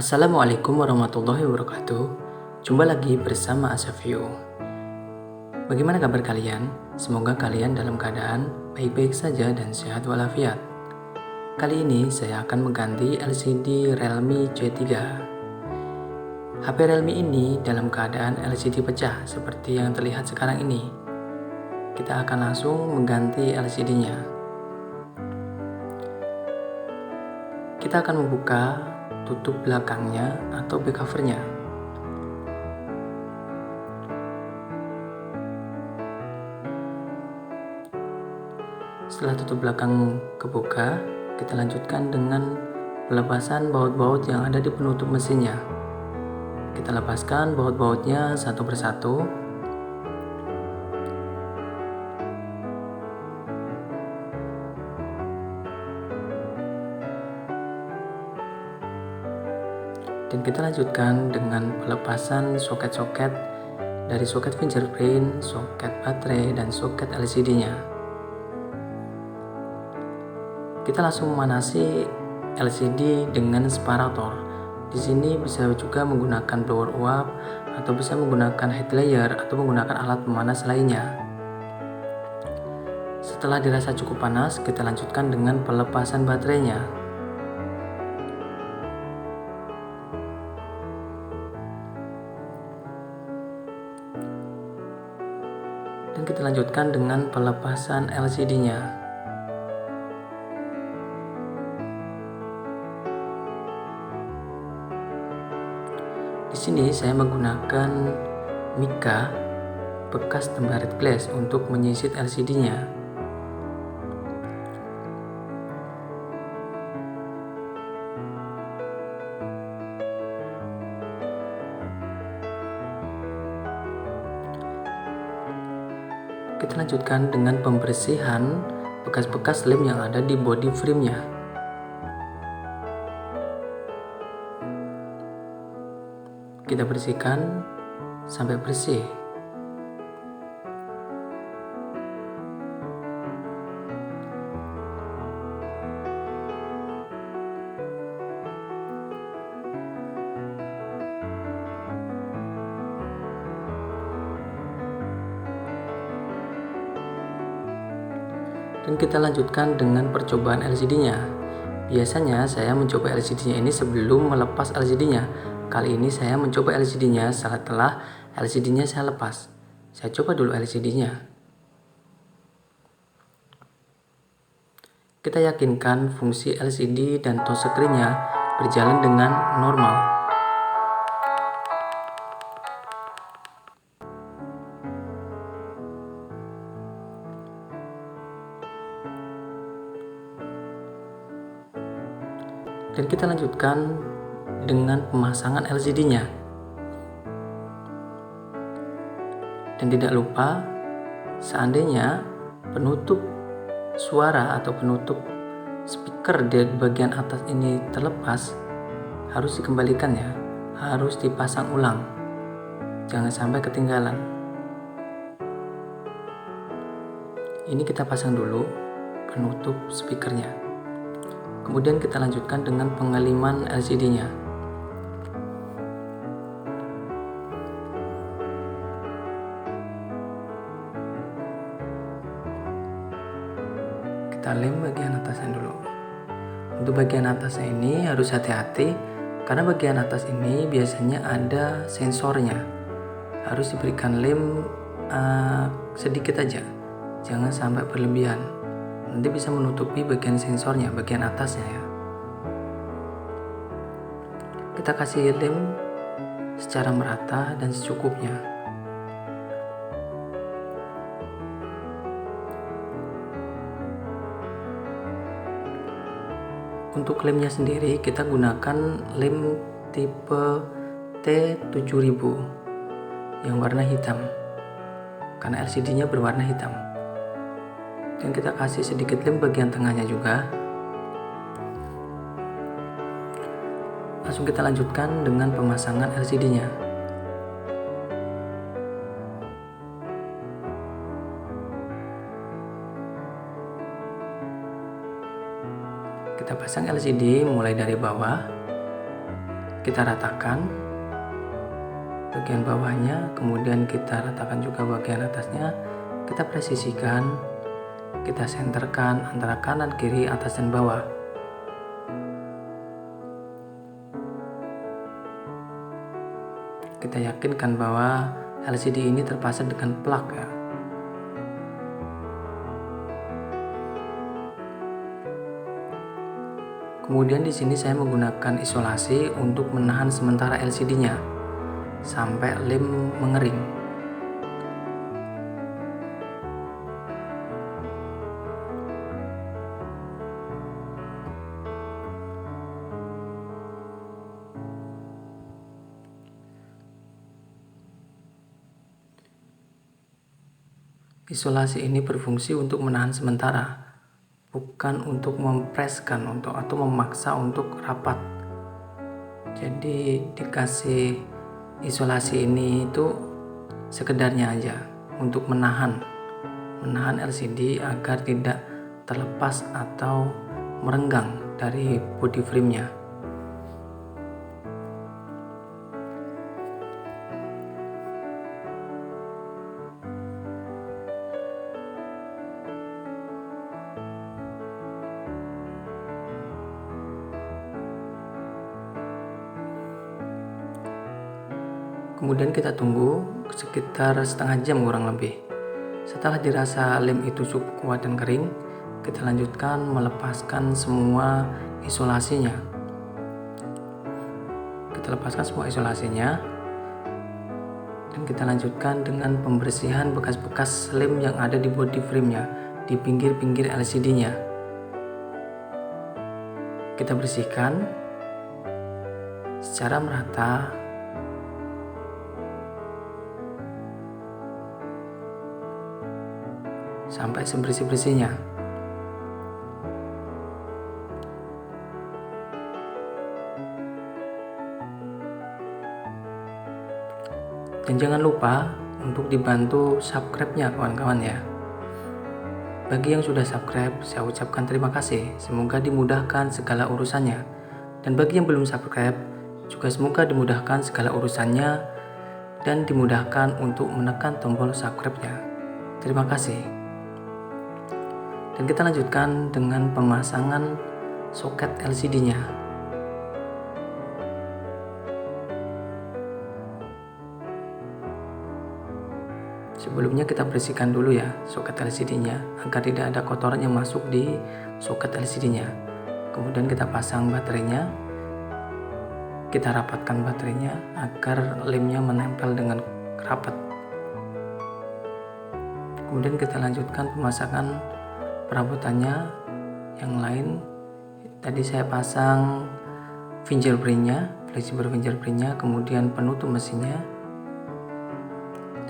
Assalamualaikum warahmatullahi wabarakatuh. Jumpa lagi bersama Asafio. Bagaimana kabar kalian? Semoga kalian dalam keadaan baik-baik saja dan sehat walafiat. Kali ini saya akan mengganti LCD Realme C3. HP Realme ini dalam keadaan LCD pecah seperti yang terlihat sekarang ini. Kita akan langsung mengganti LCD-nya. Kita akan membuka tutup belakangnya atau back covernya. Setelah tutup belakang kebuka, kita lanjutkan dengan pelepasan baut-baut yang ada di penutup mesinnya. Kita lepaskan baut-bautnya satu persatu. Dan kita lanjutkan dengan pelepasan soket-soket dari soket fingerprint, soket baterai, dan soket LCD-nya. Kita langsung memanasi LCD dengan separator. Di sini bisa juga menggunakan blower uap atau bisa menggunakan head layer atau menggunakan alat pemanas lainnya. Setelah dirasa cukup panas, kita lanjutkan dengan pelepasan baterainya. Dan kita lanjutkan dengan pelepasan LCD-nya. Di sini saya menggunakan mica bekas tempered glass untuk menyisit LCD-nya. Kita lanjutkan dengan pembersihan bekas-bekas lem yang ada di body frame-nya. Kita bersihkan sampai bersih. Dan kita lanjutkan dengan percobaan LCD-nya. Biasanya saya mencoba LCD-nya ini sebelum melepas LCD-nya. Kali ini saya mencoba LCD-nya setelah LCD-nya saya lepas. Saya coba dulu LCD-nya. Kita yakinkan fungsi LCD dan touchscreen-nya berjalan dengan normal. Dan kita lanjutkan dengan pemasangan LCD-nya. Dan tidak lupa, seandainya penutup suara atau penutup speaker di bagian atas ini terlepas, harus dikembalikan ya, harus dipasang ulang. Jangan sampai ketinggalan. Ini kita pasang dulu penutup speakernya. Kemudian kita lanjutkan dengan pengeliman LCD-nya. Kita lem bagian atasnya dulu. Untuk bagian atasnya ini harus hati-hati karena bagian atas ini biasanya ada sensornya. Harus diberikan lem sedikit aja, jangan sampai berlebihan. Nanti bisa menutupi bagian sensornya, bagian atasnya ya. Kita kasih lem secara merata dan secukupnya. Untuk lemnya sendiri kita gunakan lem tipe T7000 yang warna hitam karena LCD-nya berwarna hitam. Dan kita kasih sedikit lem bagian tengahnya juga. Langsung kita lanjutkan dengan pemasangan LCD-nya. Kita pasang LCD mulai dari bawah. kita ratakan bagian bawahnya, kemudian kita ratakan juga bagian atasnya. Kita presisikan, kita senterkan antara kanan, kiri, atas, dan bawah. Kita yakinkan bahwa LCD ini terpasang dengan plug ya. Kemudian di sini saya menggunakan isolasi untuk menahan sementara LCD-nya sampai lem mengering. Isolasi ini berfungsi untuk menahan sementara, bukan untuk mempreskan atau memaksa untuk rapat. Jadi dikasih isolasi ini itu sekedarnya aja untuk menahan LCD agar tidak terlepas atau merenggang dari body frame-nya. Kemudian kita tunggu sekitar setengah jam kurang lebih. Setelah dirasa lem itu cukup kuat dan kering, kita lanjutkan melepaskan semua isolasinya. Kita lepaskan semua isolasinya dan kita lanjutkan dengan pembersihan bekas-bekas lem yang ada di body frame-nya, di pinggir-pinggir LCD-nya. Kita bersihkan secara merata sampai sebersih-bersihnya. Dan jangan lupa untuk dibantu subscribe-nya kawan-kawan ya. Bagi yang sudah subscribe, saya ucapkan terima kasih. Semoga dimudahkan segala urusannya. Dan bagi yang belum subscribe, juga semoga dimudahkan segala urusannya dan dimudahkan untuk menekan tombol subscribe-nya. Terima kasih. Dan kita lanjutkan dengan pemasangan soket LCD-nya. Sebelumnya kita bersihkan dulu ya soket LCD-nya agar tidak ada kotoran yang masuk di soket LCD-nya. Kemudian kita pasang baterainya. Kita rapatkan baterainya agar lemnya menempel dengan rapat. Kemudian kita lanjutkan pemasangan perabotannya yang lain. Tadi saya pasang fingerprint-nya, fleksibel fingerprint-nya, kemudian penutup mesinnya,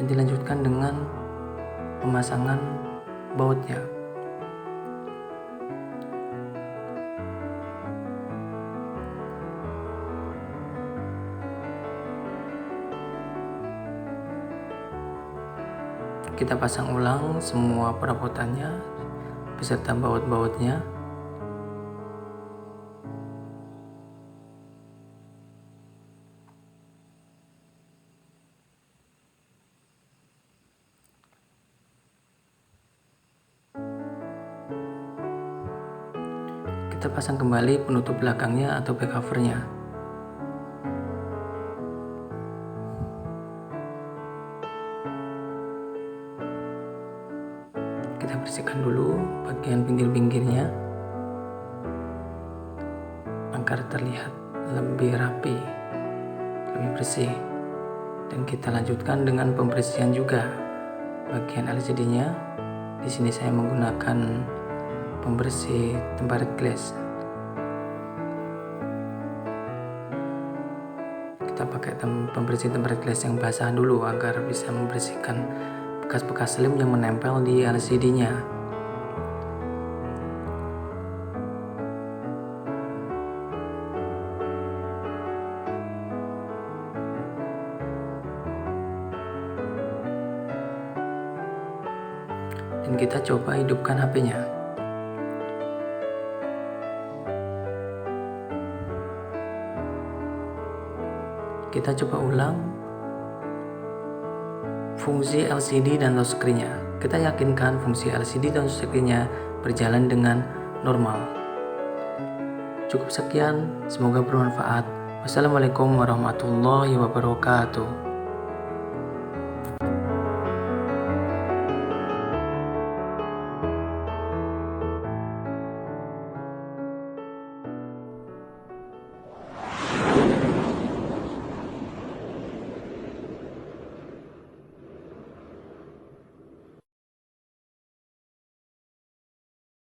dan dilanjutkan dengan pemasangan bautnya. Kita pasang ulang semua perabotannya beserta baut-bautnya. Kita pasang kembali penutup belakangnya atau back covernya. Kita bersihkan dulu bagian pinggir-pinggirnya agar terlihat lebih rapi, lebih bersih. Dan kita lanjutkan dengan pembersihan juga bagian LCD-nya. Di sini saya menggunakan pembersih tempered glass. Kita pakai pembersih tempered glass yang basah dulu agar bisa membersihkan bekas-bekas lem yang menempel di LCD-nya. Dan kita coba hidupkan HP-nya. Kita coba ulang fungsi LCD dan touchscreen-nya. Kita yakinkan fungsi LCD dan touchscreen-nya berjalan dengan normal. Cukup sekian, semoga bermanfaat. Wassalamualaikum warahmatullahi wabarakatuh.